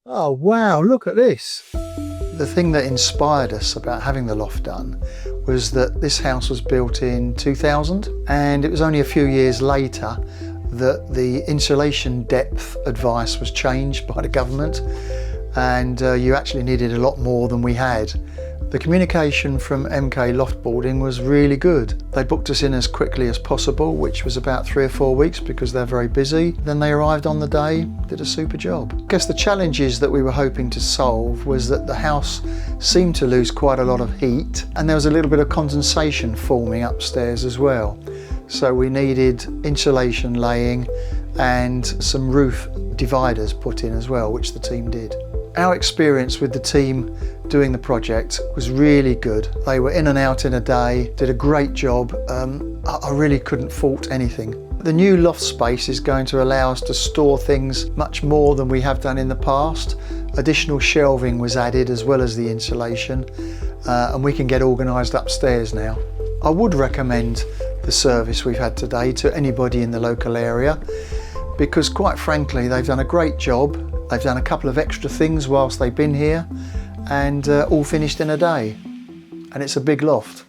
Oh wow, look at this. The thing that inspired us about having the loft done was that this house was built in 2000, and it was only a few years later that the insulation depth advice was changed by the government, and you actually needed a lot more than we had. The communication from MK Loft Boarding was really good. They booked us in as quickly as possible, which was about 3 or 4 weeks because they're very busy. Then they arrived on the day, did a super job. I guess the challenges that we were hoping to solve was that the house seemed to lose quite a lot of heat, and there was a little bit of condensation forming upstairs as well. So we needed insulation laying and some roof dividers put in as well, which the team did. Our experience with the team doing the project was really good. They were in and out in a day, did a great job. I really couldn't fault anything. The new loft space is going to allow us to store things much more than we have done in the past. Additional shelving was added as well as the insulation, and we can get organised upstairs now. I would recommend the service we've had today to anybody in the local area, because quite frankly they've done a great job. They've done a couple of extra things whilst they've been here, and all finished in a day, and it's a big loft.